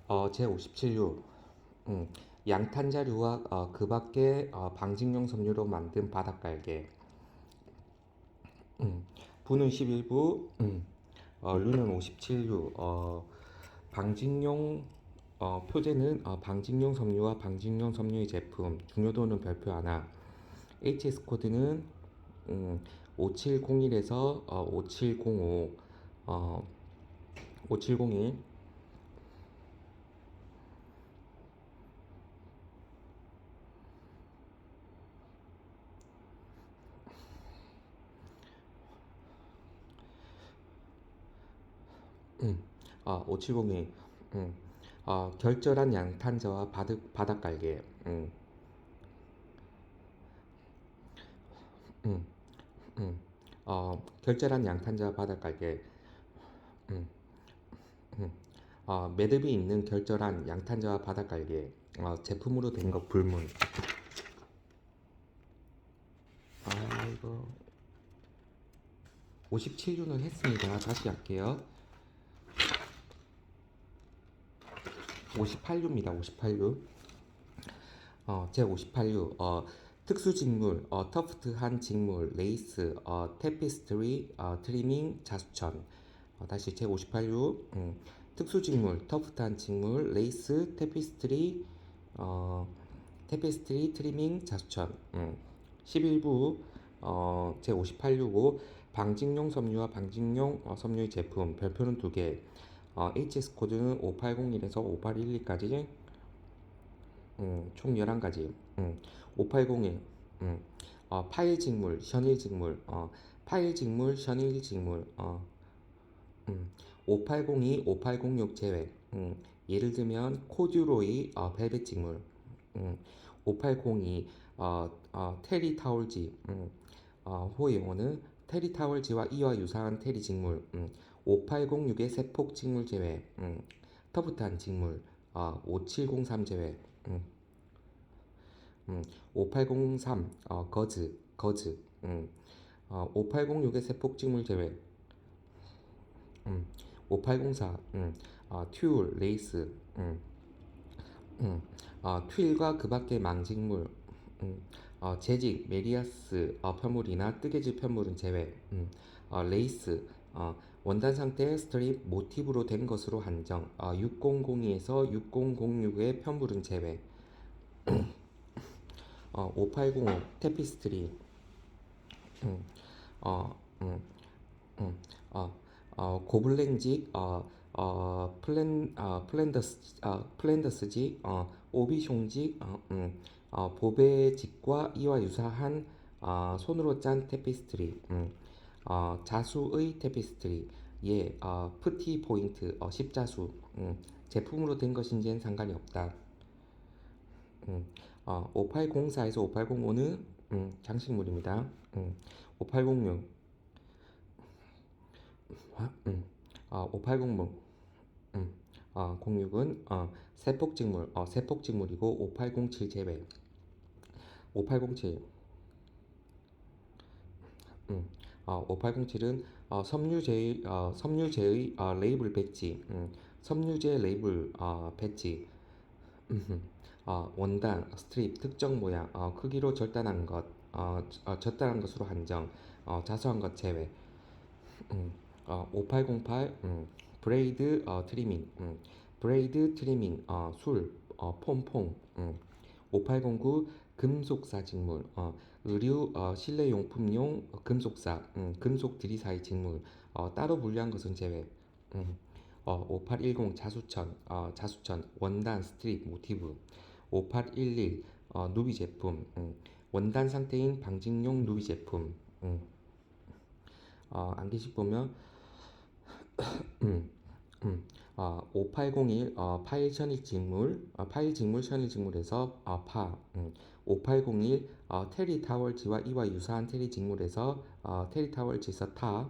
제57류 양탄자류와 그 밖의 방직용 섬유로 만든 바닥갈개. 부는 11부, 류는 57류. 방직용 표제는 방직용 섬유와 방직용 섬유의 제품. 중요도는 별표 하나. HS 코드는 5701에서 5705, 5701. 음, 5702. 결절한 양탄자와 바닥갈개. 음, 음, 결절한 양탄자와 바닥갈개. 음, 음, 매듭이 있는 결절한 양탄자와 바닥갈개. 제품으로 된 것 불문. 이거 57유는 했습니다. 다시 할게요. 58유입니다. 58유. 제 58유. 특수직물, 터프트한 직물, 레이스, 테피스트리, 트리밍, 자수천. 다시 제 58유. 특수직물, 터프트한 직물, 레이스, 테피스트리, 트리밍, 자수천. 11부. 제 58유고 방직용 섬유와 방직용 섬유의 제품 별표는 2개. HS 코드는 5801에서 5812까지. 총 11가지. 5801. 파일 직물, 셔닐 직물, 파일 직물, 셔닐 직물. 5802, 5806 제외. 예를 들면 코듀로이, 벨벳 직물. 5802, 테리 타올지. 호의 용어는 테리 타올지와 이와 유사한 테리 직물. 5806의 세폭 직물 제외. 터프트한 직물. 5703 제외. 5803 거즈. 5806의 세폭직물 제외. 5804 튠 레이스. 튠과 그 밖의 망직물. 재직 메리아스 편물이나 뜨개질 편물은 제외. 레이스 원단 상태 스트립 모티브로 된 것으로 한정. 6002에서 6006의 편물은 제외. 5805 테피스트리. 음, 어, 음, 음, 고블랭직, 플랜더스직, 오비숑직, 보베직과 이와 유사한 손으로 짠 테피스트리. 자수의 테피스트리. 예, 프티 포인트, 십자수. 제품으로 된 것인지는 상관이 없다. 5804에서 5805는 장식물입니다. 5806, 5806, 06은 세폭직물이고 5807 제외. 5807, 5807은 섬유제의 레이블 배지. 섬유제 레이블 배지. 원단, 스트립, 특정 모양, 크기로 절단한 것으로 한정. 자수한 것 제외. 5808 브레이드 트리밍. 브레이드 트리밍 폼. 5809 금속사 직물. 의류 실내용품용 금속사. 금속 들이사의 직물. 따로 분류한 것은 제외. 5810 자수천 원단 스트립 모티브. 5811 누비 제품. 원단 상태인 방직용 누비 제품. 안개식 보면 5801 파일 셔닐 직물. 파일 직물 셔닐 직물에서 파. 5801 테리 타월지와 이와 유사한 테리 직물에서 테리 타월지에서 타.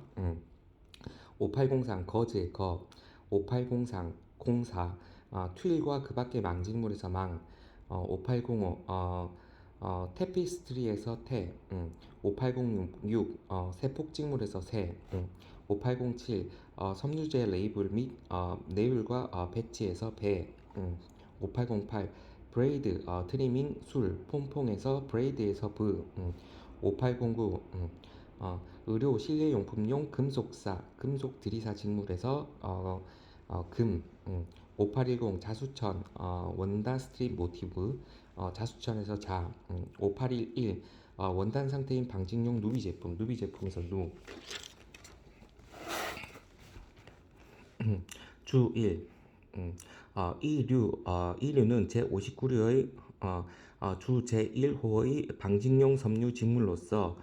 5803 거즈의 거. 5803 04 튠과 그 밖의 망직물에서 망. 5805 테피스트리에서 테. 5806 세폭직물에서 새. 5807 섬유제 레이블 및 내율과 배치에서 배 5808 브레이드 트리밍 술 폼폼에서 브레이드에서 브 5809 의료 실내용품용 금속사 금속 드리사 직물에서 금 5810 자수천 원단 스트립 모티브 자수천에서 5811 원단 상태인 방직용 누비 제품 누비 제품에서 누 주 1. 이류는 제59류의 주 제1호의 방직용 섬유 직물로서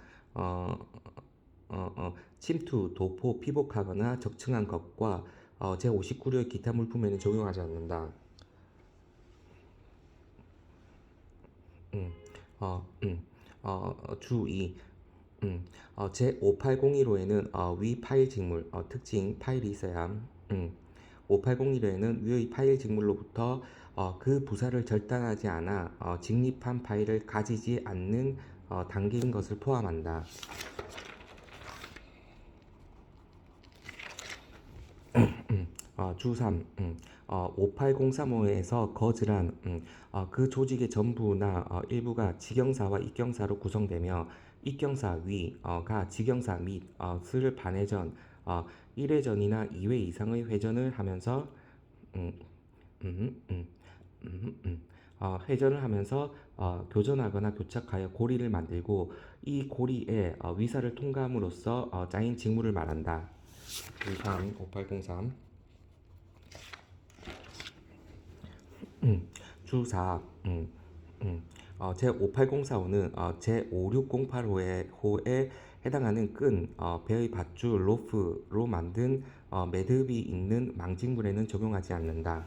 침투, 도포, 피복하거나 적층한 것과 제59류의 기타 물품에는 적용하지 않는다. 주 2. 제5801호에는 위 파일 직물 특징 파일이 있어야 함. 5801호에는 위의 파일 직물로부터 그 부사를 절단하지 않아 직립한 파일을 가지지 않는 단계인 것을 포함한다. 주 3. 58035에서 거즈란 그 조직의 전부나 일부가 직경사와 입경사로 구성되며 입경사 위가 직경사 및을 반회전 1회전이나 2회 이상의 회전을 하면서 음, 음, 음, 회전을 하면서 교전하거나 교착하여 고리를 만들고 이 고리에 위사를 통과함으로써 짜인 직물을 말한다. 3, 5803 주 4. 제58045는 제56085호에 해당하는 끈, 배의 밧줄, 로프로 만든 매듭이 있는 망직물에는 적용하지 않는다.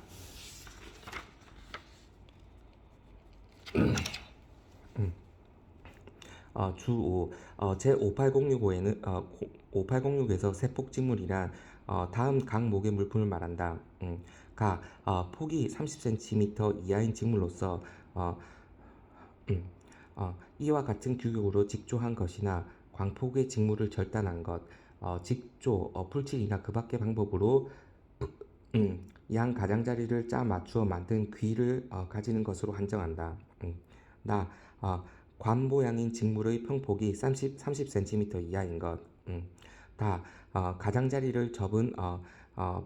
주 5. 제5806호에는 5806에서 세폭직물이란 다음 각목의 물품을 말한다. 폭이 30cm 이하인 직물로서 이와 같은 규격으로 직조한 것이나 광폭의 직물을 절단한 것, 직조, 풀칠이나 그 밖의 방법으로 양 가장자리를 짜 맞추어 만든 귀를 가지는 것으로 한정한다. 나 관모양인 직물의 평폭이 30cm 이하인 것. 가장자리를 접은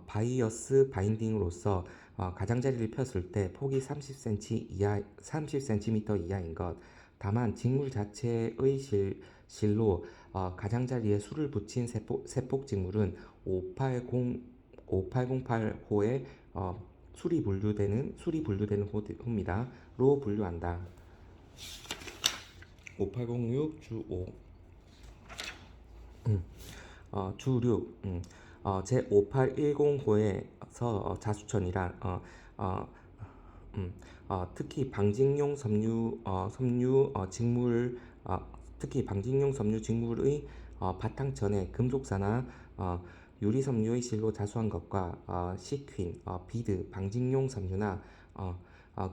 바이어스 바인딩으로서 가장자리를 폈을 때 폭이 30cm 이하인 것. 다만 직물 자체의 실로 가장자리에 술을 붙인 세폭 직물은 5808호에 술이 분류되는 호입니다.로 분류한다. 5806 주 5. 주 6. 제5810호에서 자수천이란 특히 방직용 직물 특히 방직용 섬유 직물의 바탕천에 금속사나 유리 섬유의 실로 자수한 것과 시퀸, 비드, 방직용 섬유나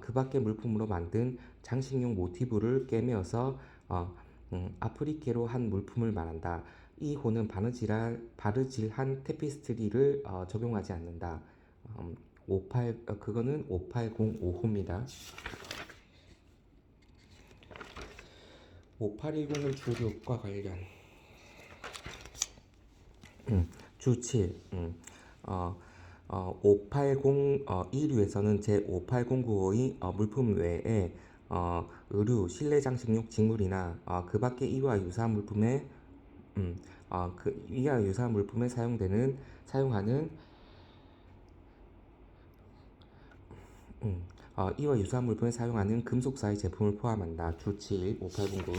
그 밖의 물품으로 만든 장식용 모티브를 꿰매어서 아프리케로 한 물품을 말한다. 이 호는 바르질한 테피스트리를 적용하지 않는다. 58 5805호입니다. 5810은 주력과 관련. 주 7. 580 2류에서는 제5809호의 물품 외에 의류, 실내장식용 직물이나 그 밖의 이와 유사한 물품에 이와 유사한 물품에 사용하는 이와 유사한 물품에 사용하는 금속사의 제품을 포함한다. 주 7, 5809.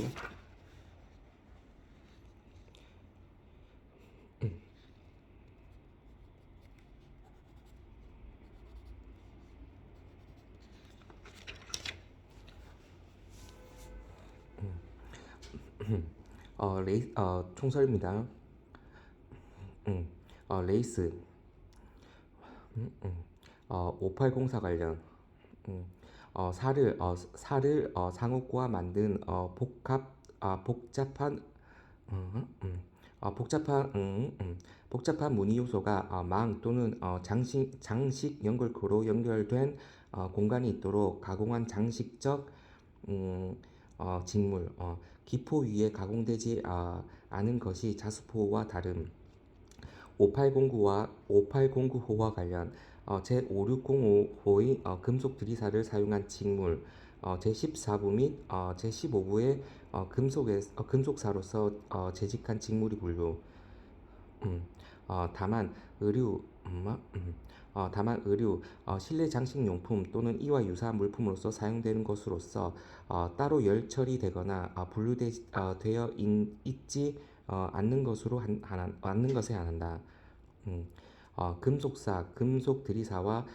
총설입니다. 레이스, 5804 관련, 살을 상옥과 만든 복잡한 복잡한 무늬 요소가 망 또는 장식 연결고로 연결된 공간이 있도록 가공한 장식적 음, 직물, 기포 위에 가공되지 않은 것이 자수포와 다름. 5809호와 관련 제5605호의 금속 드리사를 사용한 직물, 제14부 및 제15부의 금속사로서 재직한 직물이 분류. 음, 다만 의류, 다만 의류, 실내 장식용품 또는 이와 유사한 물품으로서 사용되는 것으로서 따로 열 처리되거나 분류되어 있지 않는 않는 것에 한한다. 음, 금속 드리사와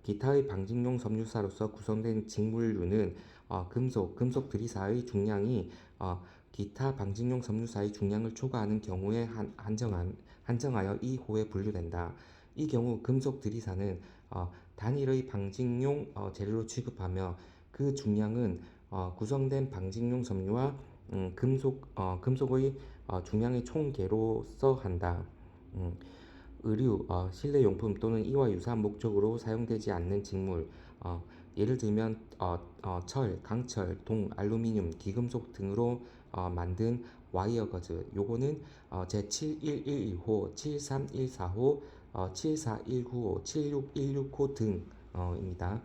기타의 방직용 섬유사로서 구성된 직물류는 금속 드리사의 중량이 기타 방직용 섬유사의 중량을 초과하는 경우에 한정하여 이 호에 분류된다. 이 경우 금속 드리사는 단일의 방직용 재료로 취급하며 그 중량은 구성된 방직용 섬유와 금속의 중량의 총계로서 한다. 음, 의류, 실내용품 또는 이와 유사한 목적으로 사용되지 않는 직물, 예를 들면 철, 강철, 동, 알루미늄, 기금속 등으로 만든 와이어 거즈, 요거는 제7111호, 7314호, 74195, 7616호 등입니다.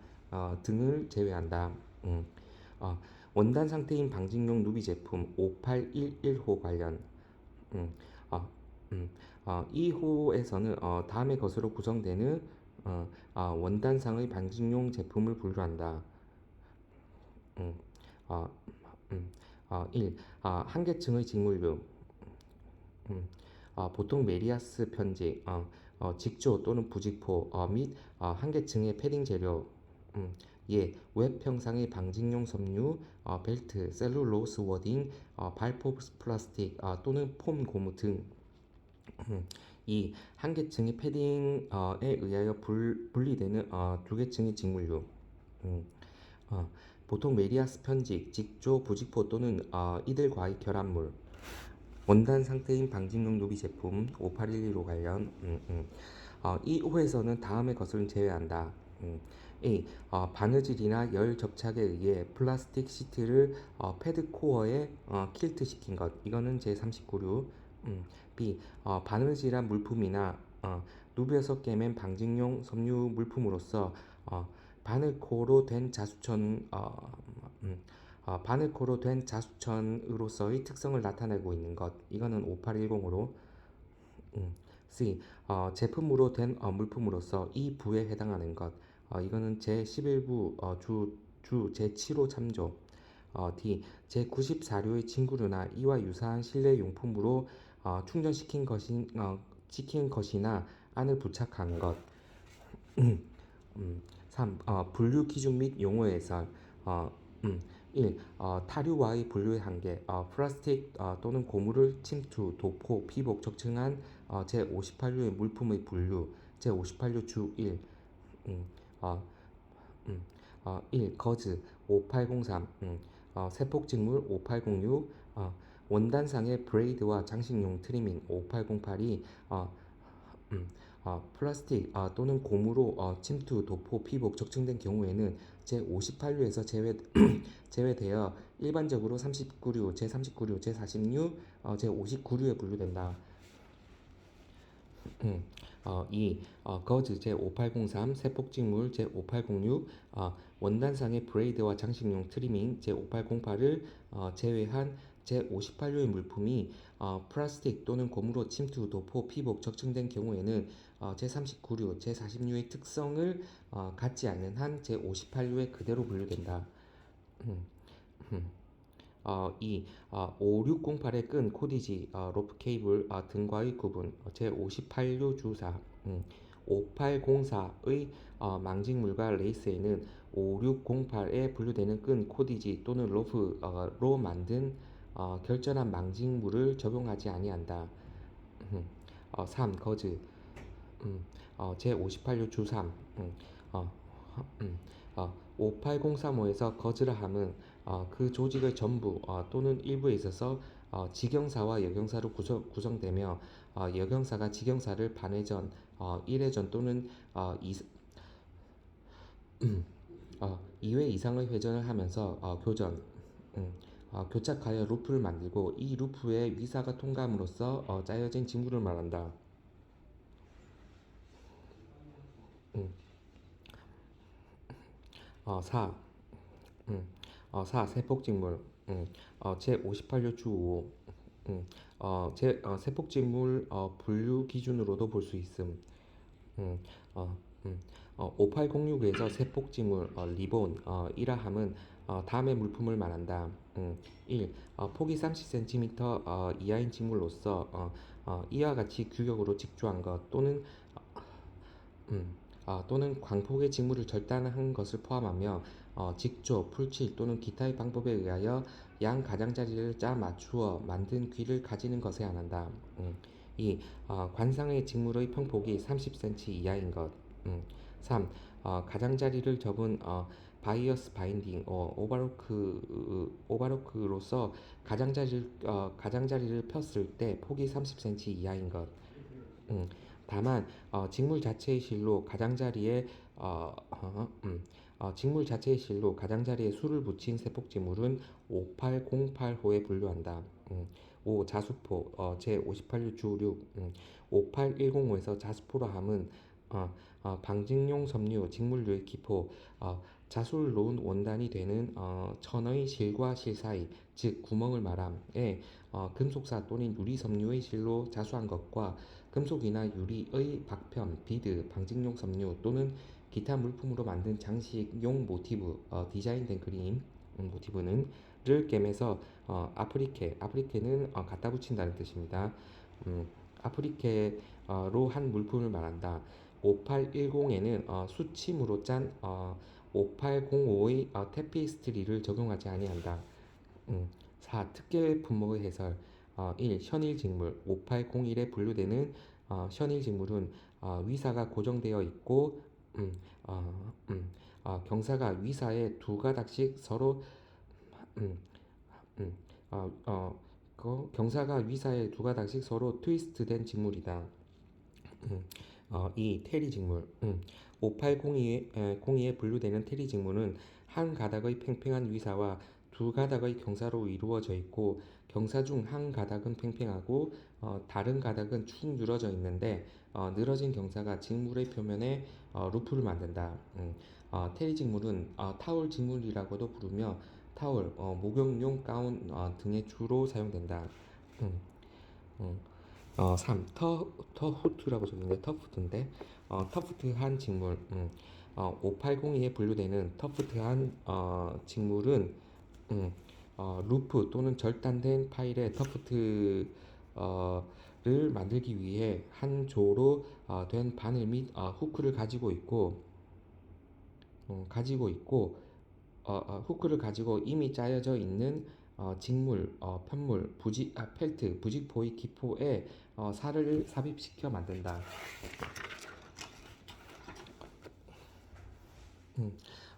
등을 제외한다. 어, 원단 상태인 방직용 누비 제품 5811호 관련 음, 어, 이 호에서는 다음의 것으로 구성되는 원단상의 방직용 제품을 분류한다. 음, 어, 1. 한계층의 직물류 보통 메리아스 편직, 직조 또는 부직포 및 한계층의 패딩 재료 예, 웹 형상의 방직용 섬유, 벨트, 셀룰로스 워딩, 발포 플라스틱 또는 폼 고무 등 이 한 계층의 패딩에 의하여 분리되는 두 계층의 직물류. 음, 어, 보통 메리아스 편직, 직조, 부직포 또는 이들과의 결합물. 원단 상태인 방직용 노비 제품 5812로 관련 이 호에서는 다음의 것을 제외한다. A. 바느질이나 열 접착에 의해 플라스틱 시트를 패드 코어에 킬트 시킨 것. 이거는 제39류. B. 바느질한 물품이나 누비에서 깨맨 방직용 섬유 물품으로서 바늘코로 된 바늘코로 된 자수천으로서의 특성을 나타내고 있는 것. 이거는 5810으로. C. 제품으로 된 물품으로서 이 부에 해당하는 것. 이거는 제11부 제7호 참조. D. 제94류의 친구류나 이와 유사한 실내 용품으로 시킨 것이나 안을 부착한 것. 3. 분류 기준 및 용어 해설. 어, 1. 타류와의 분류의 한계. 플라스틱 또는 고무를 침투, 도포, 피복, 적층한 제58류의 물품의 분류. 제58류 주 1. 음, 어, 1. 거즈 5803. 세폭직물 5806. 원단상의 브레이드와 장식용 트리밍 5808이 플라스틱 또는 고무로 침투, 도포, 피복, 적층된 경우에는 제58류에서 제외되어 일반적으로 39류, 제39류, 제40류, 제59류에 분류된다. 2. 거즈 제5803, 세폭직물 제5806, 원단상의 브레이드와 장식용 트리밍 제5808을 제외한 제58류의 물품이 플라스틱 또는 고무로 침투, 도포, 피복, 적층된 경우에는 제39류, 제40류의 특성을 갖지 않는 한 제58류에 그대로 분류된다. 음, 음. 2. 5608의 끈, 코디지, 로프 케이블 등과의 구분 제58류 주사 5804의 망직물과 레이스에는 5608에 분류되는 끈, 코디지 또는 로프로 만든 결절한 망직물을 적용하지 아니한다. 3. 거즈 제58류 주3 어, 음, 58035에서 거즈라 함은 그 조직의 전부 또는 일부에 있어서 직영사와 역영사로 구성되며 역영사가 직영사를 반회전, 1회전 또는 2회 이상의 회전을 하면서 음, 교착하여 루프를 만들고 이 루프에 위사가 통과함으로써 짜여진 직물을 말한다. 음, 4. 4. 세폭직물 제58조 주5 세폭직물 분류 기준으로도 볼 수 있음. 음, 어, 5806에서 세폭직물 리본 이라함은 다음의 물품을 말한다. 1. 폭이 30cm 이하인 직물로서 이와 같이 규격으로 직조한 것 또는 광폭의 직물을 절단한 것을 포함하며 직조, 풀칠 또는 기타의 방법에 의하여 양 가장자리를 짜 맞추어 만든 귀를 가지는 것에 한한다. 2. 관상의 직물의 평폭이 30cm 이하인 것. 3. 가장자리를 접은 바이어스 바인딩 오버로크로서 가장자리를 폈을 때 폭이 30cm 이하인 것. 음, 다만 직물 자체의 실로 가장자리에 직물 자체의 실로 가장자리에 수를 붙인 세폭지물은 5808호에 분류한다. 5. 자수포 제58류 주6 58105에서 자수포로 함은 방직용 섬유 직물류의 기포 자수를 놓은 원단이 되는 천의 실과 실 사이 즉 구멍을 말함에 금속사 또는 유리 섬유의 실로 자수한 것과 금속이나 유리의 박편, 비드, 방직용 섬유 또는 기타 물품으로 만든 장식용 모티브, 디자인된 그림 모티브는 를 꿰매서 아프리케는 갖다 붙인다는 뜻입니다. 아프리케로 한 물품을 말한다. 5810에는 수침으로 짠 5805의 테피스트리를 적용하지 아니한다. 4. 특별 품목의 해설 1. 현일직물 5801에 분류되는 현일직물은 위사가 고정되어 있고 경사가 위사에 두 가닥씩 서로 음, 음, 경사가 위사에 두 가닥씩 서로 트위스트된 직물이다. 2. 테리 직물 5802에 분류되는 테리 직물은 한 가닥의 팽팽한 위사와 두 가닥의 경사로 이루어져 있고 경사 중 한 가닥은 팽팽하고 다른 가닥은 축 늘어져 있는데 늘어진 경사가 직물의 표면에 루프를 만든다. 테리 직물은 타올 직물이라고도 부르며 타올, 목욕용 가운 등에 주로 사용된다. 음, 음. 3. 터후트라고 적혀있는데 터프트인데 터프트한 직물 5802에 분류되는 터프트한 직물은 루프 또는 절단된 파일의 터프트를 만들기 위해 한 조로 된 바늘 및 후크를 가지고 있고 후크를 가지고 이미 짜여져 있는 직물, 편물, 펠트, 부직포의 기포에 살을 삽입시켜 만든다.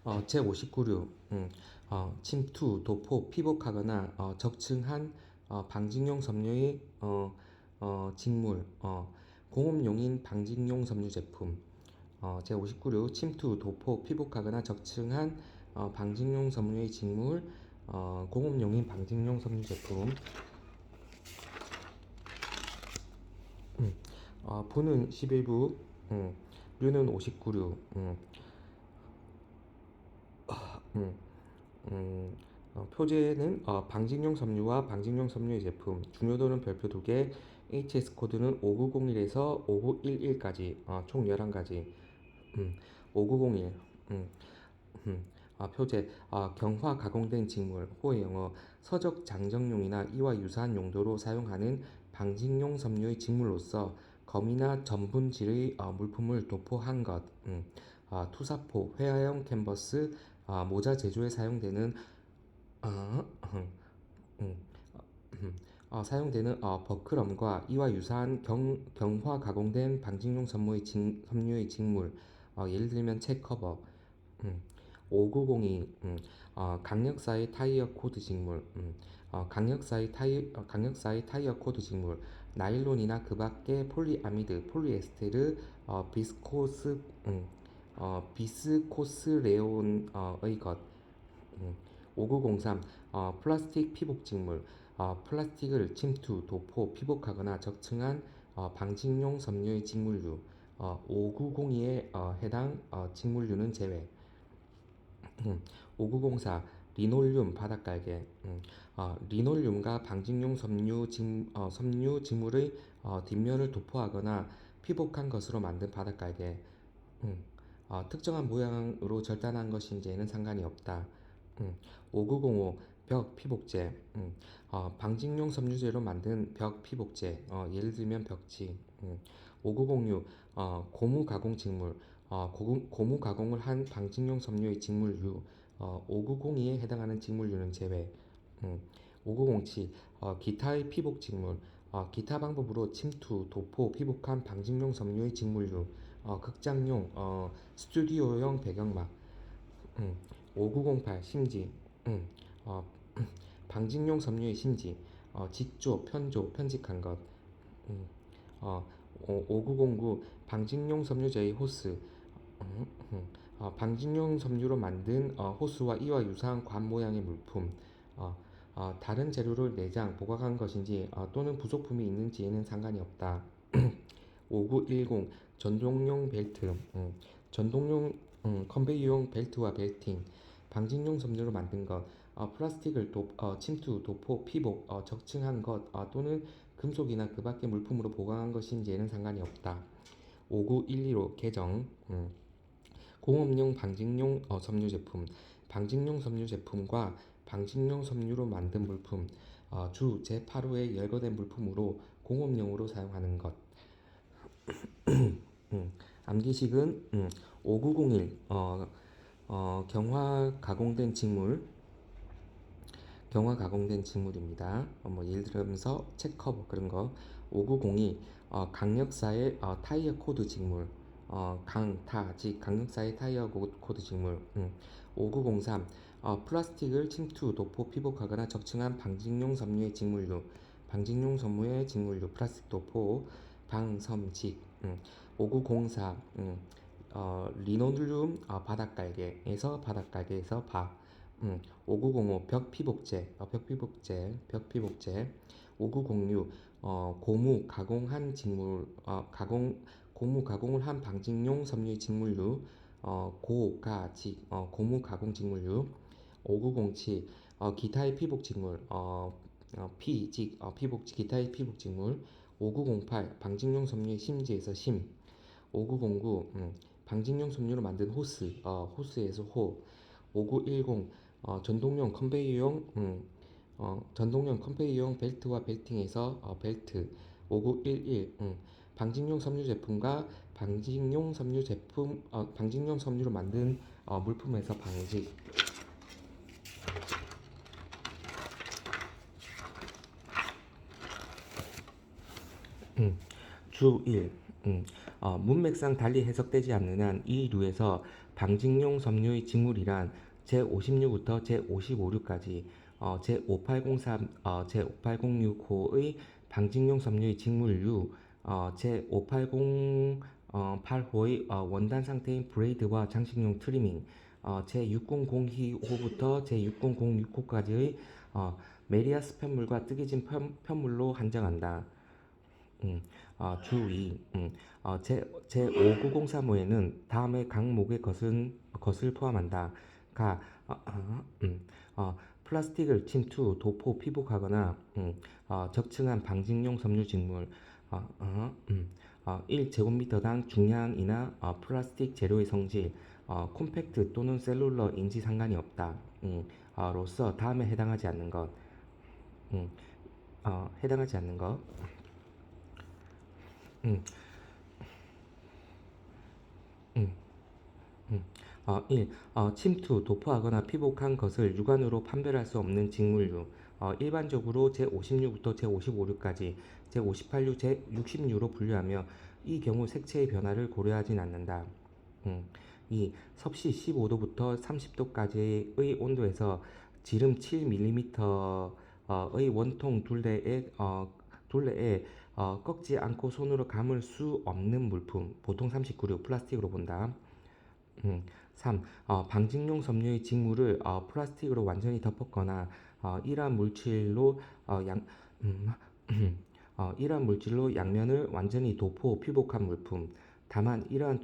제59류 침투, 도포, 피복하거나 적층한 방직용 섬유의 직물, 공업용인 방직용 섬유 제품 제59류 침투, 도포, 피복하거나 적층한 방직용 섬유의 직물, 공업용인 방직용 섬유 제품 부는 11부, 류는 59류, 음, 음, 표제는 방직용 섬유와 방직용 섬유의 제품, 중요도는 별표 2개, HS 코드는 5901에서 5911까지, 총 11가지. 5901. 표제, 경화 가공된 직물, 호의 영어, 서적 장정용이나 이와 유사한 용도로 사용하는 방직용 섬유의 직물로서 검이나 전분질의 물품을 도포한 것. 투사포, 회화형 캔버스, 모자 제조에 사용되는 어, 음, 버클럼과 이와 유사한 경화 가공된 방직용 섬유의 직물, 예를 들면 책 커버, 5902, 강력사의 타이어 코드 직물, 강력사의 타이어 코드 직물, 나일론이나 그 밖의 폴리아미드, 폴리에스테르, 비스코스, 비스코스레온의 것. 5903 플라스틱 피복 직물, 플라스틱을 침투, 도포, 피복하거나 적층한 방직용 섬유의 직물류, 5902에 해당 직물류는 제외. 5904 리놀륨 바닥갈개, 리놀륨과 방직용 섬유 직물의 뒷면을 도포하거나 피복한 것으로 만든 바닥갈개. 특정한 모양으로 절단한 것인지에는 상관이 없다. 5905 벽 피복제, 방직용 섬유제로 만든 벽 피복제, 예를 들면 벽지. 5906 고무 가공 직물, 고무 가공을 한 방직용 섬유의 직물류, 5902에 해당하는 직물류는 제외. 5907 기타의 피복 직물, 기타 방법으로 침투, 도포, 피복한 방직용 섬유의 직물류, 극장용, 스튜디오용 배경막. 5908 심지, 음, 어, 방직용 섬유의 심지, 직조, 편조, 편직한 것. 음, 어, 5909 방직용 섬유제의 호스, 음, 방직용 섬유로 만든 호스와 이와 유사한 관 모양의 물품, 어, 다른 재료를 내장, 보관한 것인지 또는 부속품이 있는지에는 상관이 없다. 5910 전동용 벨트, 전동용 컨베이어용 벨트와 벨팅, 방직용 섬유로 만든 것, 플라스틱을 침투, 도포, 피복, 적층한 것 또는 금속이나 그 밖의 물품으로 보관한 것인지에는 상관이 없다. 59115 개정, 공업용 방직용 섬유 제품, 방직용 섬유 제품과 방직용 섬유로 만든 물품, 주 제8호에 열거된 물품으로 공업용으로 사용하는 것. 암기식은 5901 경화 가공된 직물입니다. 뭐 예를 들면서 책 커버 그런 거. 5902 강력사의 타이어 코드 직물, 강력사의 타이어 코드 직물. 5903 플라스틱을 침투, 도포, 피복하거나 적층한 방직용 섬유의 직물류, 방직용 섬유의 직물류, 플라스틱 도포, 방섬직. 5904 리노듈륨 바닥갈개에서 바. 5905 벽피복제. 5906 고무 가공을 한 방직용 섬유의 직물류, 고무 가공 직물류. 5907 기타의 피복 직물, 기타의 피복 직물. 5908 방직용 섬유의 심지에서 심. 5909 방직용 섬유로 만든 호스, 호스에서 호. 5910 전동용 컨베이어용 벨트와 벨팅에서 벨트. 5911 방직용 섬유 제품과 방직용 섬유로 만든 물품에서 방직. 주 1. 문맥상 달리 해석되지 않는 한 이 류에서 방직용 섬유의 직물이란 제56부터 제556까지 제5803, 제5806호의 방직용 섬유의 직물류, 제5808호의 원단 상태인 브레이드와 장식용 트리밍, 제6002호부터 제6006호까지의 메리아스 편물과 뜨개진 편물로 한정한다. 주2. 제5903호에는 다음의 항목의 것을 포함한다. 플라스틱을 침투, 도포, 피복하거나 적층한 방직용 섬유 직물. 1제곱미터당 중량이나 플라스틱 재료의 성질, 콤팩트 또는 셀룰러인지 상관이 없다. 로서 다음에 해당하지 않는 것. 해당하지 않는 것. 음, 음, 1. 침투, 도포하거나 피복한 것을 육안으로 판별할 수 없는 직물류. 일반적으로 제56부터 제556까지 제58류, 제60류로 분류하며 이 경우 색채의 변화를 고려하진 않는다. 2. 섭씨 15도부터 30도까지의 온도에서 지름 7mm 의 원통 둘레에 꺾지 않고 손으로 감을 수 없는 물품, 보통 39류 플라스틱으로 본다. 3. 방직용 섬유의 직물을 플라스틱으로 완전히 덮었거나 이러한 물질로 양 이러한 물질로 양면을 완전히 도포, 피복한 물품. 다만 이러한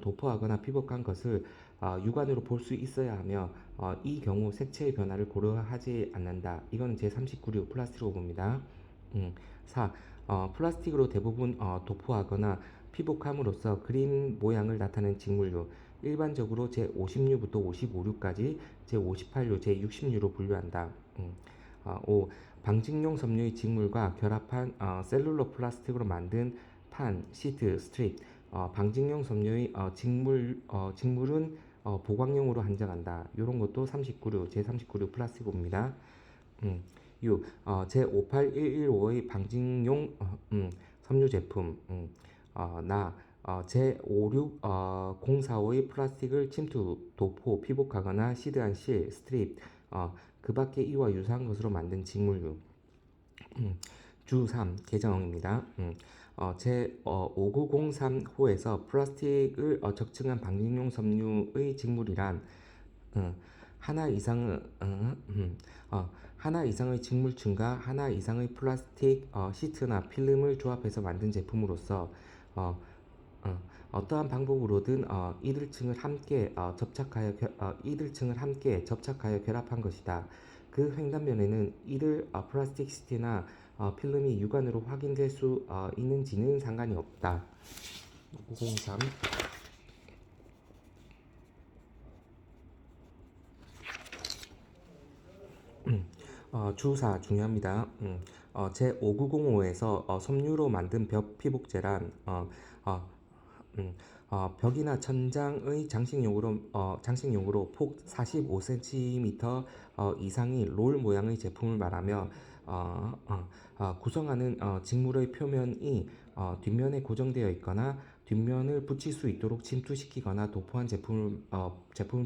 도포하거나 피복한 것을 육안으로 볼 수 있어야 하며 이 경우 색채의 변화를 고려하지 않는다. 이거는 제39류 플라스틱으로 봅니다. 4. 플라스틱으로 대부분 도포하거나 피복함으로써 그림 모양을 나타낸 직물류. 일반적으로 제50류부터 55류까지 제58류, 제60류로 분류한다. 5. 방직용 섬유의 직물과 결합한 셀룰로 플라스틱으로 만든 판, 시트, 스트립. 방직용 섬유의 직물은 보광용으로 한정한다. 이런 것도 제39류 플라스틱입니다. 6. 제58115의 방직용 섬유 제품. 제56045의 플라스틱을 침투, 도포, 피복하거나 시드한 실, 스트립, 그 밖에 이와 유사한 것으로 만든 직물류. 주 3. 개정입니다. 제5903호에서 플라스틱을 적층한 방직용 섬유의 직물이란 하나 이상의 하나 이상의 직물층과 하나 이상의 플라스틱 시트나 필름을 조합해서 만든 제품으로서 어떠한 방법으로든 이들층을 함께 접착하여 결합한 것이다. 그 횡단면에는 이들 플라스틱 시트나 필름이 육안으로 확인될 수 있는지는 상관이 없다. 903. 주사 중요합니다. 제5905에서 섬유로 만든 벽 피복제란 벽이나 천장의 장식용으로 폭 45cm 이상의 롤 모양의 제품을 말하며 구성하는 직물의 표면이 뒷면에 고정되어 있거나 뒷면을 붙일 수 있도록 침투시키거나 도포한 제품을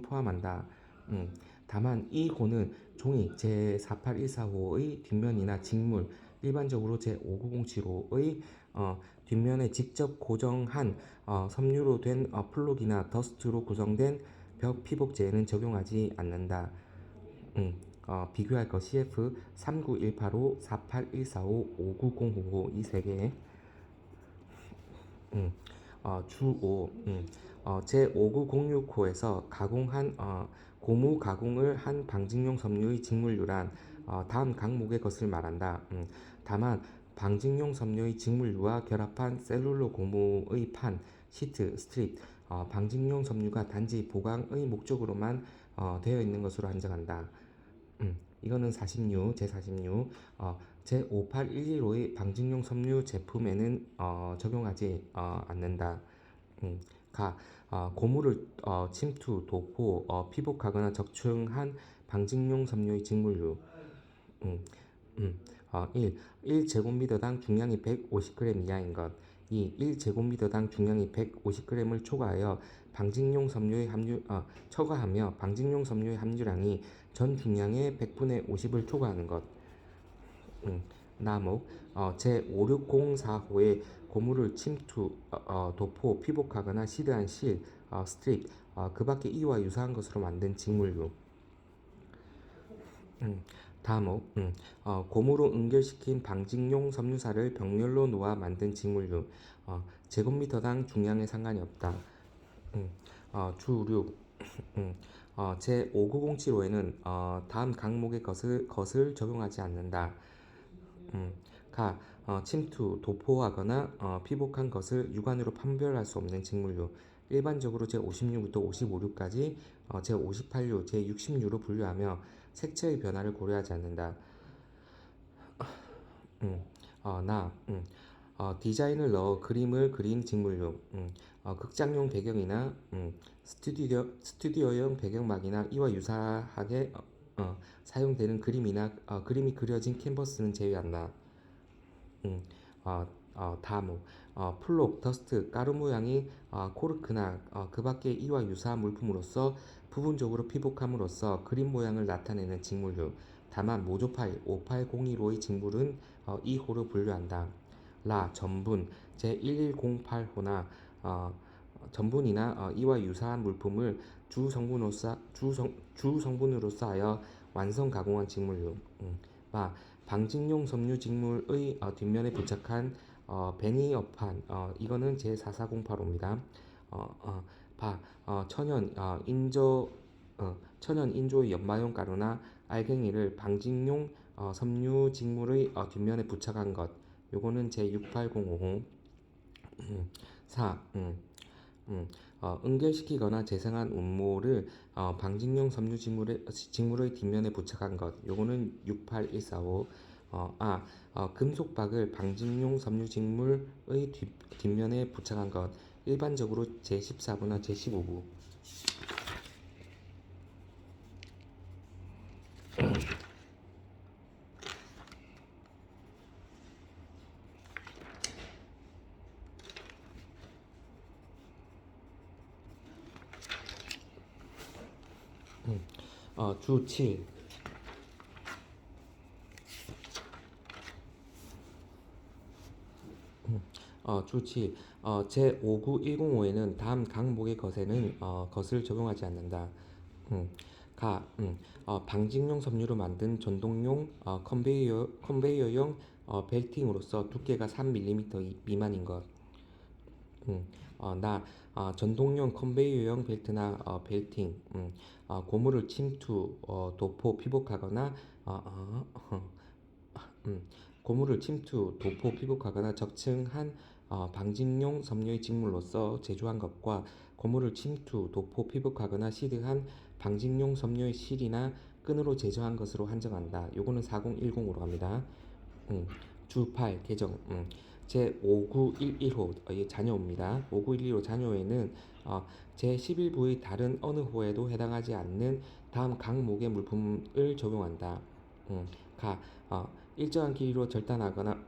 포함한다. 다만 이 호는 종이 제48145의 뒷면이나 직물, 일반적으로 제59075의 뒷면에 직접 고정한 섬유로 된 플록이나 더스트로 구성된 벽 피복제에는 적용하지 않는다. 비교할 것 CF 39185, 48145, 59055 이 세 개. 주5 제5906호에서 고무 가공을 한 방직용 섬유의 직물류란 다음 항목의 것을 말한다. 다만 방직용 섬유의 직물류와 결합한 셀룰로 고무의 판, 시트, 스트립, 방직용 섬유가 단지 보강의 목적으로만 되어 있는 것으로 한정한다. 이거는 제46. 제58115의 방직용 섬유 제품에는 적용하지 않는다. 고무를 침투, 도포, 피복하거나 적층한 방직용 섬유의 직물류. 1제곱미터당 중량이 150g 이하인 것. 2. 1제곱미터당 중량이 150g을 초과하며 방직용 섬유의 함유량이 전 중량의 100분의 50을 초과하는 것. 나목 제5604호의 고무를 침투, 도포, 피복하거나 시드한 실, 스트립, 그 밖에 이와 유사한 것으로 만든 직물류. 다목 고무로 응결시킨 방직용 섬유사를 벽면로 놓아 만든 직물류. 제곱미터당 중량에 상관이 없다. 주6 제5907호에는 다음 항목의 것을 적용하지 않는다. 침투, 도포하거나 피복한 것을 육안으로 판별할 수 없는 직물류. 일반적으로 제56부터 55류까지 제58류, 제60류로 분류하며 색채의 변화를 고려하지 않는다. 디자인을 넣어 그림을 그린 직물류. 극장용 배경이나 스튜디오용 배경막이나 이와 유사하게 사용되는 그림이 그려진 캔버스는 제외한다. 다목 플록, 더스트, 가루 모양의 코르크나 그 밖의 이와 유사한 물품으로서 부분적으로 피복함으로써 그림 모양을 나타내는 직물류. 다만 모조 파일 58015의 직물은 이 호로 분류한다. 라 전분 제1108호나 전분이나 이와 유사한 물품을 주성분으로서 하여 완성 가공한 직물류. 마 방직용 섬유 직물의 뒷면에 부착한 베니어판 이거는 제44085입니다. 바 천연 인조의 연마용 가루나 알갱이를 방직용 섬유 직물의 뒷면에 부착한 것 요거는 제68050. 4. 응결시키거나 재생한 운모를 방직용 섬유 직물의 뒷면에 부착한 것 요거는 68145. 금속박을 방직용 섬유 직물의 뒷면에 부착한 것 일반적으로 제14부나 제15부. 주 7. 주 7. 제59105에는 다음 항목의 것을 적용하지 않는다. 방직용 섬유로 만든 전동용 컨베이어용 벨팅으로서 두께가 3mm 미만인 것. 전동용 컨베이어용 벨트나 벨팅, 고무를 침투, 도포, 피복하거나 적층한 방직용 섬유의 직물로서 제조한 것과 고무를 침투, 도포, 피복하거나 시드한 방직용 섬유의 실이나 끈으로 제조한 것으로 한정한다. 요거는 4010으로 갑니다. 주 8 개정. 제5911호 잔여호입니다. 5911호 잔여호에는 제11부의 다른 어느 호에도 해당하지 않는 다음 항목의 물품을 적용한다. 일정한 길이로 절단하거나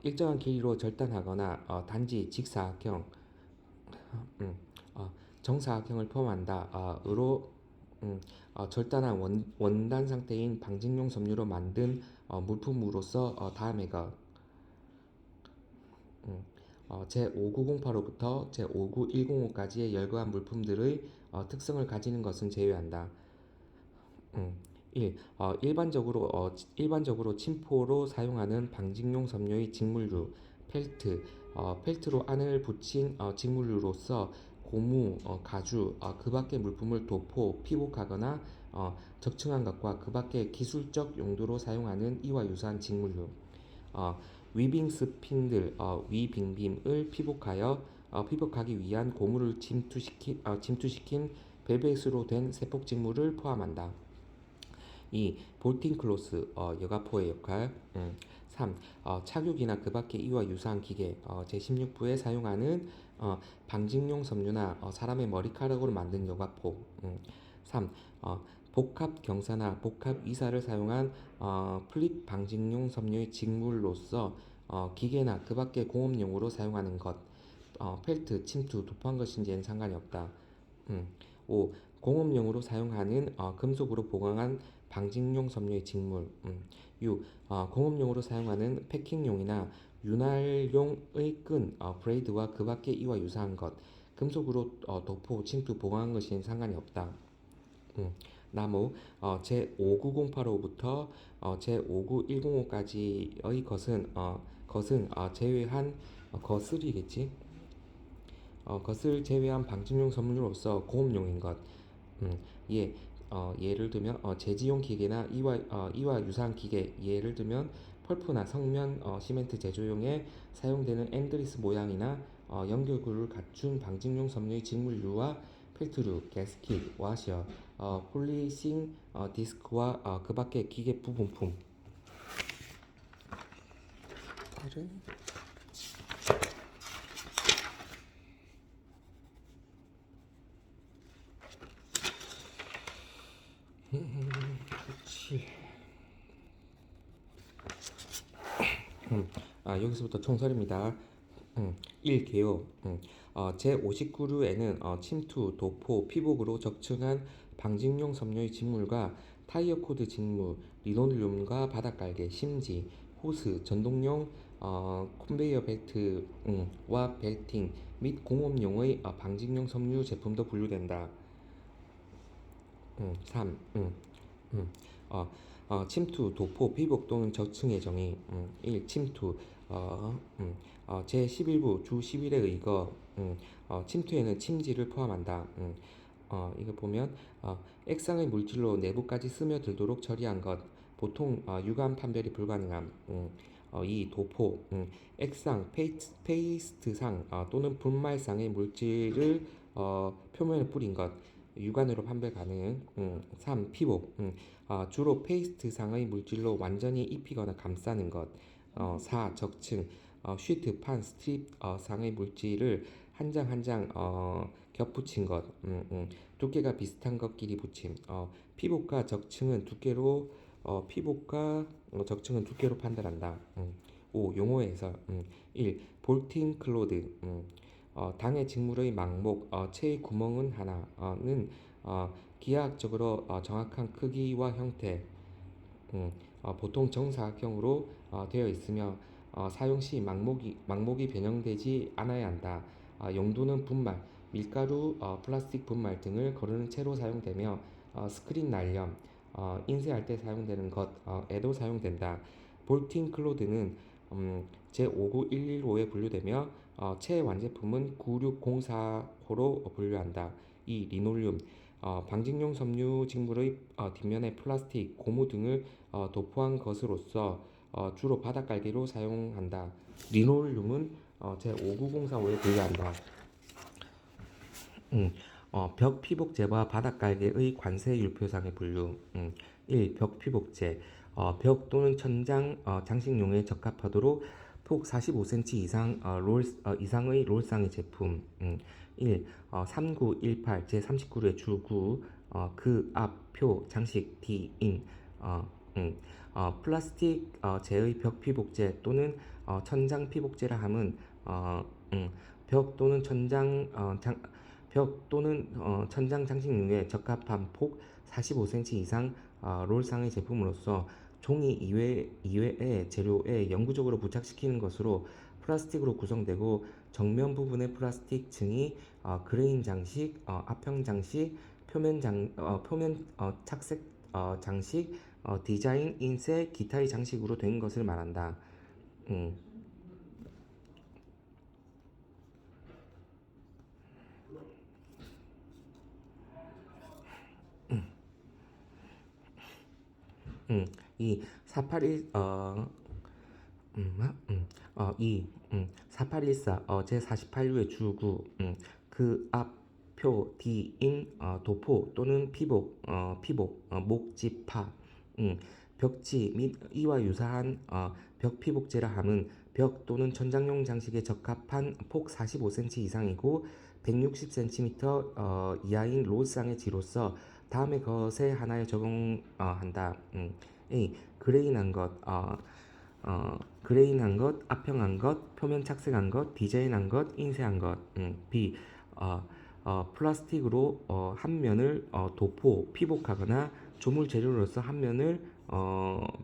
일정한 길이로 절단하거나 단지 직사각형, 정사각형을 포함한다. 으로 절단한 원단 상태인 방직용 섬유로 만든 물품으로서 다음의 것 제59085부터 제59105까지의 열거한 물품들의 특성을 가지는 것은 제외한다. 1. 일반적으로 침포로 사용하는 방직용 섬유의 직물류 펠트로 안을 붙인 직물류로서 고무, 가주, 그 밖의 물품을 도포, 피복하거나 적층한 것과 그 밖의 기술적 용도로 사용하는 이와 유사한 직물류. 위빙 스핀들, 위빙빔을 피복하기 위한 고무를 침투시킨 벨벳으로 된 세폭 직물을 포함한다. 2. 볼팅 클로스, 여가포의 역할. 3. 착육이나 그 밖의 이와 유사한 기계, 제16부에 사용하는 방직용 섬유나 사람의 머리카락으로 만든 여가포. 3. 복합 경사나 복합 위사를 사용한 플립 방직용 섬유의 직물로서 기계나 그 밖의 공업용으로 사용하는 것, 펠트, 침투, 도포한 것인지에는 상관이 없다. 5. 공업용으로 사용하는 금속으로 보강한 방직용 섬유의 직물. 6. 공업용으로 사용하는 패킹용이나 윤활용의 끈, 브레이드와 그 밖의 이와 유사한 것, 금속으로 도포, 침투, 보강한 것이는 상관이 없다. 나무 제59085부터 제59105까지의 것은 제외한 것을 제외한 방직용 섬유로서 공업용인 것. 예를 들면 제지용 기계나 이와 유사한 기계, 예를 들면 펄프나 성면 시멘트 제조용에 사용되는 앤드리스 모양이나 연결구를 갖춘 방직용 섬유의 직물류와 필트류, 가스킷, 와셔, 폴리싱 디스크와 그 밖의 기계 부품품. 여기서부터 총설입니다. 1. 개요. 제59류에는 침투, 도포, 피복으로 적층한 방직용 섬유의 직물과 타이어 코드 직물, 리노리움과 바닥갈개, 심지, 호스, 전동용 컨베이어 벨트와 벨팅 및 공업용의 방직용 섬유 제품도 분류된다. 3. 음, 어, 침투, 도포, 피복 또는 적층의 정의 1. 침투 제11부 주 11에 의거 침투에는 침지를 포함한다. 이거 보면 액상의 물질로 내부까지 스며들도록 처리한 것 보통 유감 판별이 불가능함. 2. 도포 액상, 페이스트상 또는 분말상의 물질을 표면에 뿌린 것 육안으로 판별 가능. 3. 피복 주로 페이스트상의 물질로 완전히 입히거나 감싸는 것. 4. 적층 쉬트, 판, 스트립 상의 물질을 한 장 한 장 겹붙인 것. 두께가 비슷한 것끼리 붙임. 피복과 적층은 두께로 판단한다. 5. 용어 해설 1. 볼팅 클로드 당의 직물의 망목, 체의 구멍은 하나는 기하학적으로 정확한 크기와 형태, 보통 정사각형으로 되어 있으며 사용 시 망목이 변형되지 않아야 한다. 용도는 분말, 밀가루, 플라스틱 분말 등을 거르는 채로 사용되며 스크린 날염, 인쇄할 때 사용되는 것에도 사용된다. 볼팅 클로드는 제59115에 분류되며 채 완제품은 9604호로 분류한다. 2. 리놀륨 방직용 섬유 직물의 뒷면에 플라스틱, 고무 등을 도포한 것으로서 주로 바닥갈기로 사용한다. 리놀륨은 제59045에 분류한다. 벽 피복제와 바닥갈개의 관세 율표상의 분류. 1. 벽 피복제 벽 또는 천장 장식용에 적합하도록 폭 45cm 이상의 롤상의 제품. 1. 3918 제39의 주9 그 앞 표 장식 D인 플라스틱 제의 벽 피복제 또는 천장 피복제라 함은 벽 또는 천장 장식용에 적합한 폭 45cm 이상 롤상의 제품으로서 종이 이외의 재료에 영구적으로 부착시키는 것으로 플라스틱으로 구성되고 정면 부분의 플라스틱 층이 그레인 장식, 압형 장식, 표면 착색 장식, 디자인, 인쇄, 기타의 장식으로 된 것을 말한다. 음, 이 481 2. 4814 제48류의 주9 그 앞 표 D인 도포 또는 피복 목지파 벽지 및 이와 유사한 벽 피복제라 함은 벽 또는 천장용 장식에 적합한 폭 45cm 이상이고 160cm 이하인 롤상의 지로서 다음의 것에 하나에 적용한다. A. 그레인한 것, 압형한 것, 표면 착색한 것, 디자인한 것, 인쇄한 것. B. 플라스틱으로 한 면을 도포, 피복하거나 조물 재료로서 한 면을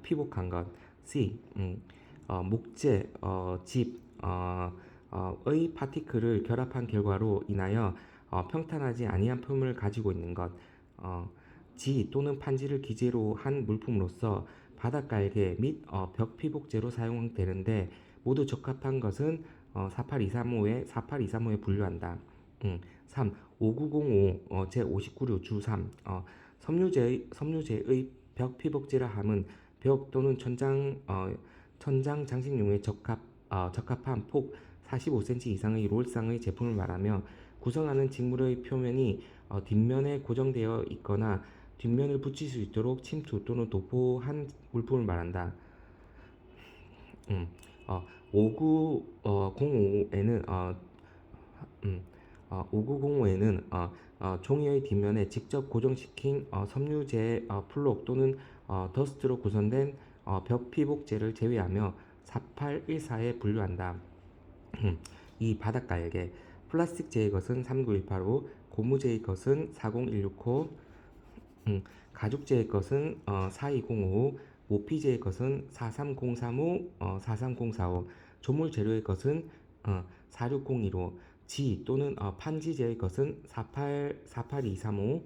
피복한 것. C. 목재, 집, 의 파티클을 결합한 결과로 인하여 평탄하지 아니한 표면을 가지고 있는 것. 지 또는 판지를 기재로 한 물품으로서 바닥갈개 및 벽 피복제로 사용되는데 모두 적합한 것은 48235에 분류한다. 3. 5905 제59류 주3 섬유제의 벽 피복제라 함은 벽 또는 천장 장식용에 적합한 폭 45cm 이상의 롤상의 제품을 말하며 구성하는 직물의 표면이 뒷면에 고정되어 있거나 뒷면을 붙일 수 있도록 침투 또는 도포한 물품을 말한다. 음, 5905에는 5905에는 종이의 뒷면에 직접 고정시킨 섬유제 플록 또는 더스트로 구성된 벽 피복제를 제외하며 4814에 분류한다. 이 바닷가에게 플라스틱 제의 것은 39185, 고무제의 것은 40165, 가죽제의 것은 42055, 모피제의 것은 43035, 43045, 조물 재료의 것은 46015, 지 또는 판지제의 것은 48235,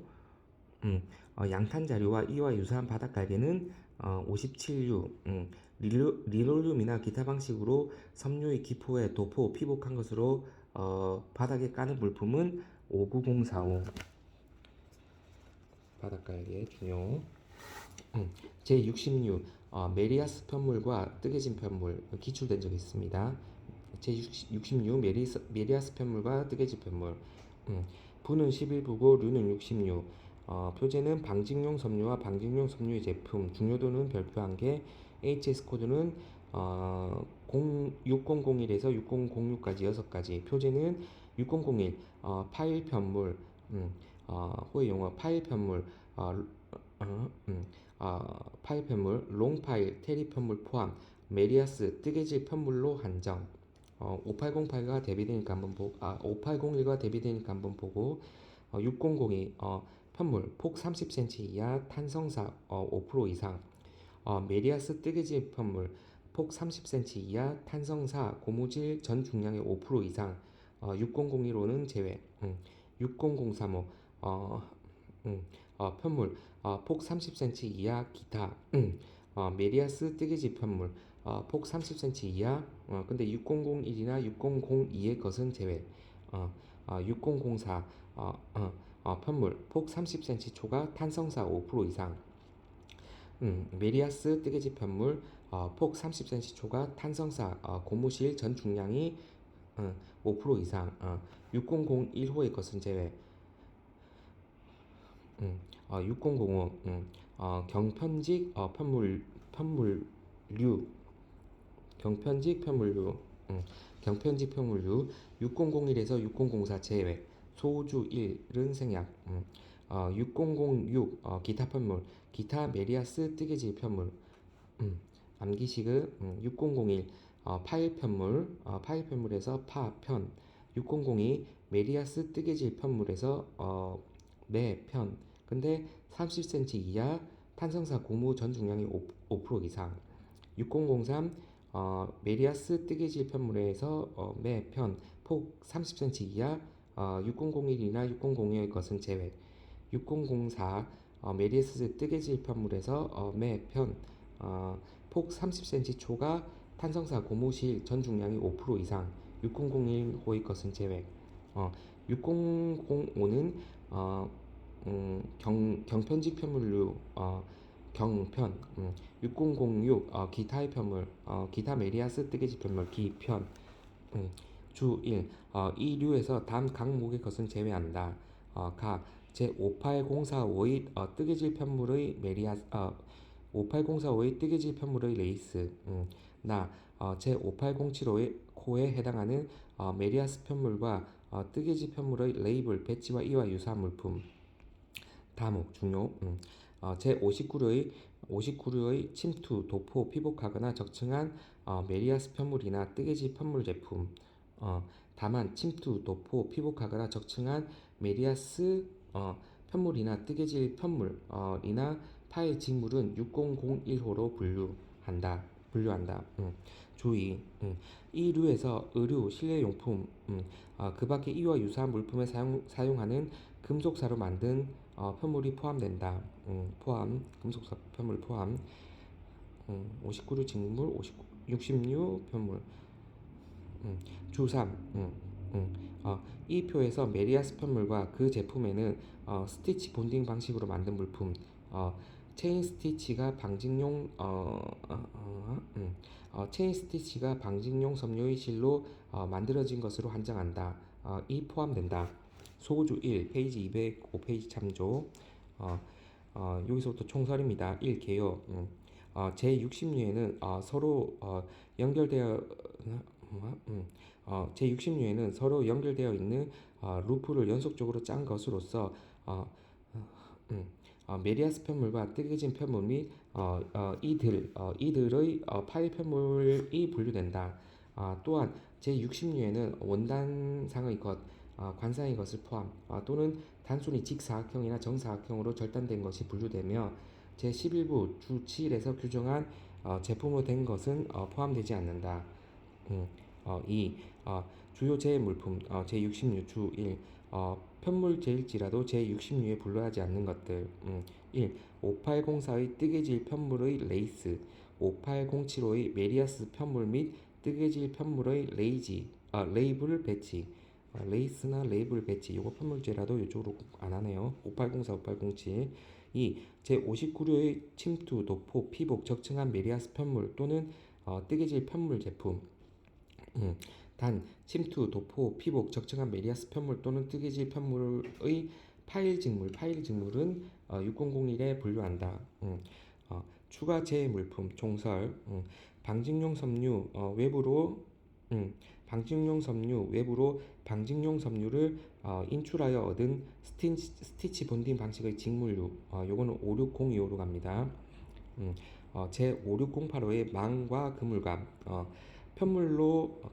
양탄 자료와 이와 유사한 바닥갈개는 57류, 리놀륨이나 기타 방식으로 섬유의 기포에 도포, 피복한 것으로 바닥에 까는 물품은 59045. 바닷가에게 중요. 제66 메리아스 편물과 뜨개진 편물 기출된 적이 있습니다. 제66 메리아스 편물과 뜨개진 편물. 부는 11부고 류는 66. 표제는 방직용 섬유와 방직용 섬유의 제품. 중요도는 별표 1개. HS 코드는 6001에서 6006까지 6가지. 표제는 6001 파일 편물. 호의 용어 파일 편물. 어, 파일 편물, 롱 파일, 테리 편물 포함, 메리아스 뜨개질 편물로 한정. 5808과 대비되니까 한번 5801과 대비되니까 한번 보고 6002 편물 폭 30cm 이하 탄성사 5% 이상 메리아스 뜨개질 편물 폭 30cm 이하 탄성사 고무질 전 중량의 5% 이상 6001호는 제외 6003호 편물 폭 30cm 이하 기타 메리아스 뜨개질 편물 폭 30cm 이하 근데 6001이나 6002의 것은 제외 6004 편물 폭 30cm 초과 탄성사 5% 이상 메리아스 뜨개질 편물 폭 30cm 초과 탄성사 고무실 전 중량이 5% 이상 6001호의 것은 제외 6005 경편직 편물류 경편직 편물류 경편직 편물류 6001에서 6004 제외 소주 1은 생략 6006 기타 편물 기타 메리아스 뜨개질 편물 암기식은 6001 파일 편물 파일 편물에서 파편 6002 메리아스 뜨개질 편물에서 매편 근데 30cm 이하 탄성사 고무 전 중량이 5% 이상 6003 메리아스 뜨개질 편물에서 매편 폭 30cm 이하 6001이나 6002의 것은 제외 6004 메리아스 뜨개질 편물에서 매편 폭 30cm 초과 탄성사 고무실 전 중량이 5% 이상 6001호의 것은 제외 6005는 경편직 편물류 경편 6006 기타의 편물 기타 메리아스 뜨개질 편물 기편 주 1 이 류에서 다음 각목의 것은 제외한다 가 제58045의 뜨개질 편물의 메리아스 58045의 뜨개질 편물의 레이스 나 제58075에 해당하는 메리아스 편물과 뜨개질 편물의 레이블 배지와 이와 유사한 물품 다목 중요 제59류의 침투, 도포, 피복하거나 적층한 메리아스 편물이나 뜨개질 편물 제품 다만 침투, 도포, 피복하거나 적층한 메리아스 편물이나 뜨개질 편물이나 파일 직물은 6001호로 분류한다. 주의 이 류에서 의류, 실내용품 그 밖에 이와 유사한 물품에 사용하는 금속사로 만든 편물이 포함된다. 금속사 편물 포함 59류 직물 66 편물 주3 이 표에서 메리아스 편물과 그 제품에는 스티치 본딩 방식으로 만든 물품 체인 스티치가 방직용 체인 스티치가 방직용 섬유의 실로 만들어진 것으로 한정한다. 이 포함된다. 소고주 1 페이지 205페이지 참조 여기서부터 총설입니다. 1 개요. 제60류에는 서로 연결되어 있는 루프를 연속적으로 짠 것으로서 메리아스 편물과 뜨개진 편물 및 이들의 파일 편물이 분류된다. 또한 제60류에는 원단상의 것, 관상의 것을 포함 또는 단순히 직사각형이나 정사각형으로 절단된 것이 분류되며 제11부 주 7에서 규정한 제품으로 된 것은 포함되지 않는다. 2. 주요 제물품 제60류 주 1. 편물제일지라도 제60류에 분류하지 않는 것들 1. 5804의 뜨개질 편물의 레이스 58075의 메리아스 편물 및 뜨개질 편물의 레이블 배치 레이스나 레이블 배치 요거 편물제라도 이쪽으로 안 하네요. 5804, 5807 2. 제59류의 침투, 도포, 피복, 적층한 메리아스 편물 또는 뜨개질 편물 제품 단 침투, 도포, 피복, 적층한 메리아스 편물 또는 뜨개질 편물의 파일 직물은 6001에 분류한다. 추가 재물품 총설 방직용 섬유 외부로 방직용 섬유 외부로 방직용 섬유를 인출하여 얻은 스티치 본딩 방식의 직물류 요거는 5602호로 갑니다. 제5608호의 망과 그물감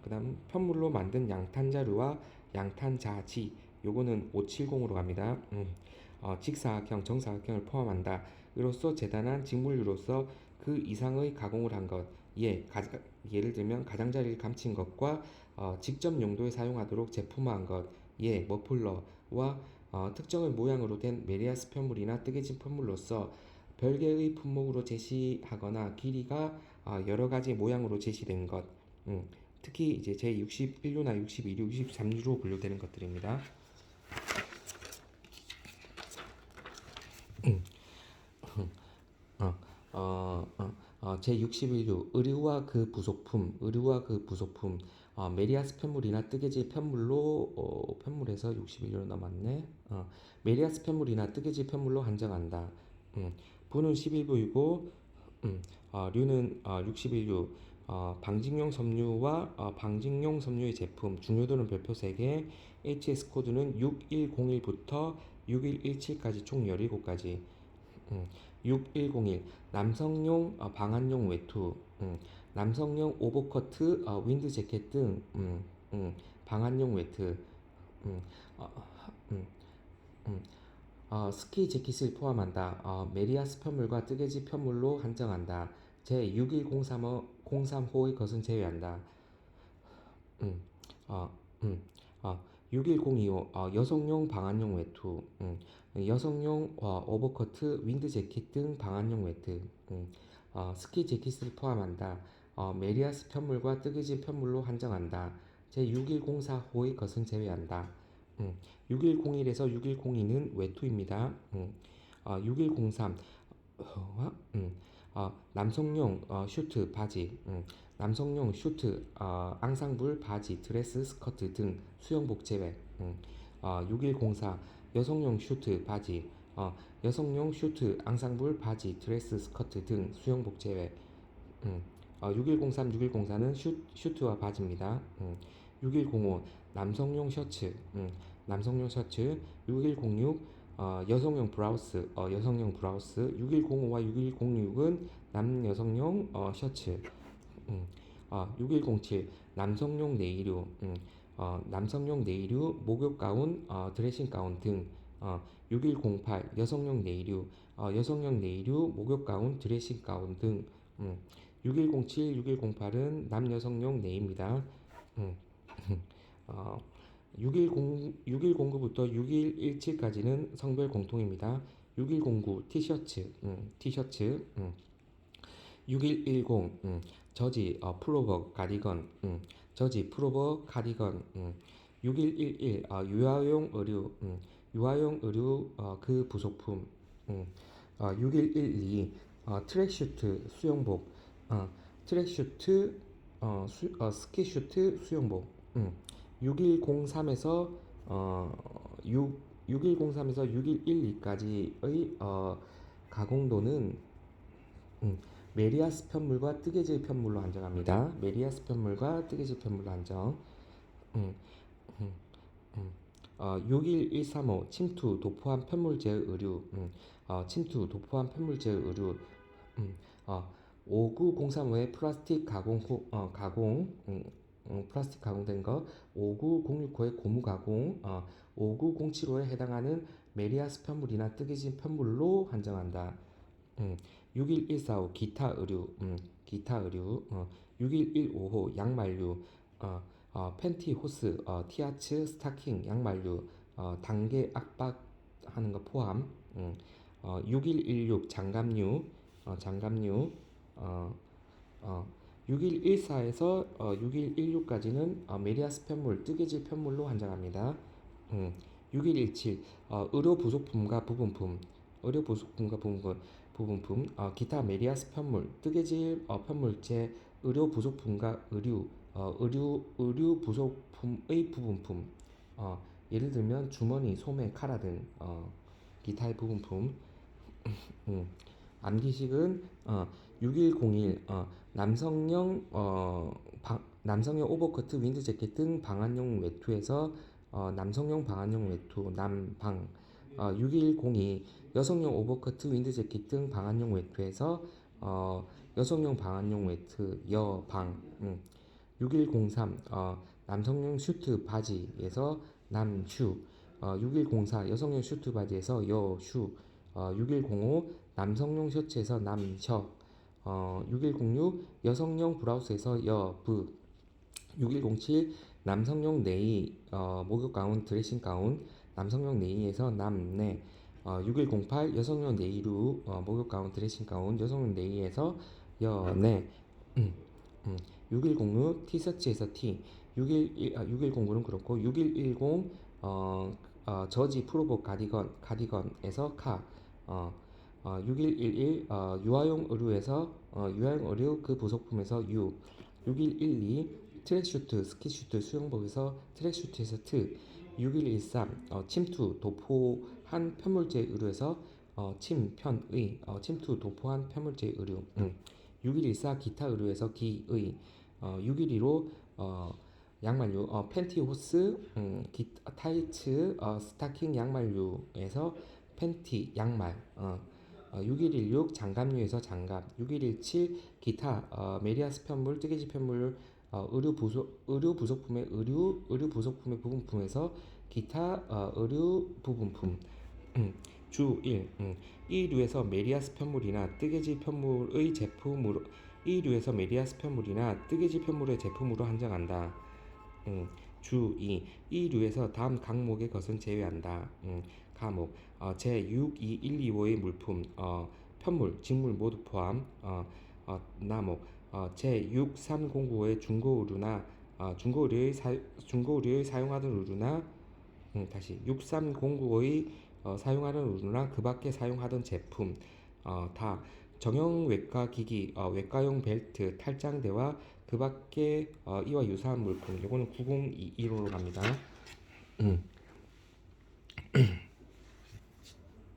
그다음 편물로 만든 양탄자루와 양탄자지 요거는 570으로 갑니다. 직사각형, 정사각형을 포함한다. 이로써 재단한 직물류로서 그 이상의 가공을 한 것, 예를 들면 가장자리를 감춘 것과 직접 용도에 사용하도록 제품화한 것, 머플러와 특정의 모양으로 된 메리아스 편물이나 뜨개진 편물로서 별개의 품목으로 제시하거나 길이가 여러 가지 모양으로 제시된 것, 특히 이제 제61류나 62류, 63류로 분류되는 것들입니다. 제61류 의류와 그 부속품 메리아스 편물이나 뜨개질 편물에서 61류로 넘었네. 메리아스 편물이나 뜨개질 편물로 한정한다. 부는 11부이고 류는 61류 방직용 섬유와 방직용 섬유의 제품 중요도는 별표 3개 HS 코드는 6101부터 6117까지 총 17가지 6101 남성용 방한용 외투 남성용 오버커트 윈드 재킷 등 방한용 외투 음, 어, 음, 음, 스키 재킷을 포함한다. 메리아스 편물과 뜨개질 편물로 한정한다. 제6103호의 것은 제외한다. 음, 어, 음, 61025 여성용 방한용 외투 여성용 오버커트 윈드 재킷 등 방한용 외투 스키 재킷을 포함한다. 메리아스 편물과 뜨개질 편물로 한정한다. 제6104호의 것은 제외한다. 6101에서 6102는 외투입니다. 6103 남성용 슈트 바지 남성용 슈트 앙상블 바지 드레스 스커트 등 수영복 제외 6104 여성용 슈트 바지 여성용 슈트 앙상블 바지 드레스 스커트 등 수영복 제외 6103, 6104는 슈트와 바지입니다. 6105 남성용 셔츠 남성용 셔츠 6106 여성용 브라우스 6105와 6106은 남여성용 셔츠 6107 남성용 네일류 남성용 네일류 목욕 가운 드레싱 가운 등 6108 여성용 네일류 여성용 네일류 목욕 가운 드레싱 가운 등 6107, 6108은 남여성용 네입니다. 6109부터 6117까지는 성별 공통입니다. 6109 티셔츠 6110 저지 풀오버 가디건 저지 풀오버 가디건 6111 유아용 의류 그 부속품 6112 트랙슈트 수영복 트랙슈트 스키슈트 수영복 6103에서 6103에서 6112까지의 가공도는 메리아스 편물과 뜨개질 편물로 한정합니다. 메리아스 편물과 뜨개질 편물로 한정. 61135 침투 도포한 편물 제어 의류 침투 도포한 편물 제어 의류 5903호의 플라스틱 가공 플라스틱 가공된 거. 59069의 고무 가공. 59075에 해당하는 메리아스 편물이나 뜨개질 편물로 한정한다. 61145 기타 의류. 기타 의류. 61155 양말류. 팬티, 호스, 티아츠, 스타킹, 양말류, 단계 압박하는 거 포함. 6116 장갑류. 장갑류. 어, 어, 6114에서 6116까지는 메리아스 편물, 뜨개질 편물로 한정합니다. 6117 의료 부속품과 부분품. 의료 부속품과 부분품. 기타 메리아스 편물, 뜨개질 편물체, 의료 부속품과 의류 부속품의 부분품. 예를 들면 주머니, 소매, 카라 등 기타의 부분품. 음, 암기식은 6101 남성용 오버커트 윈드 재킷 등 방한용 외투에서 남성용 방한용 외투 남방. 6102 여성용 오버커트 윈드 재킷 등 방한용 외투에서 여성용 방한용 외투 여방. 6103 남성용 슈트 바지에서 남슈. 6104 여성용 슈트 바지에서 여슈. 6105 남성용 셔츠에서 남셔. 6106 여성용 블라우스에서 여브. 6107 남성용 네이 목욕 가운 드레싱 가운 남성용 네이에서 남네. 6108 여성용 네이루 목욕 가운 드레싱 가운 여성용 네이에서 여네. 6106 티셔츠에서 티. 6109는 그렇고 6110 저지 프로복 가디건에서 카. 6111 유아용 의류에서 유아용 의류 그 부속품에서 유. 6112 트랙슈트 스키슈트 수영복에서 트랙슈트에서 트. 6113 침투 도포한 편물제 의류에서 침편의 침투 도포한 편물제 의류. 6114 기타 의류에서 기의. 6115 양말류 팬티 호스 타이츠 스타킹 양말류에서 팬티 양말. 6116 장갑류에서 장갑. 6117 기타 메리아스 편물 뜨개질 편물 의류 부속품의 의류 부속품의 부분품에서 기타 의류 부분품. 주 1. 이 류에서 메리아스 편물이나 뜨개질 편물의 제품으로 이 류에서 메리아스 편물이나 뜨개질 편물의 제품으로 한정한다. 주 2. 이 류에서 다음 항목의 것은 제외한다. 과목 제6, 2, 1, 2, 5의 물품 편물, 직물 모두 포함. 나목 제6, 3, 0, 9의 중고의류의 사용하던 의류나 다시 6, 3, 0, 9의 사용하던 의류나 그 밖에 사용하던 제품 다 정형 외과 기기, 외과용 벨트, 탈장대와 그 밖에 이와 유사한 물품. 요거는 9021호로 갑니다.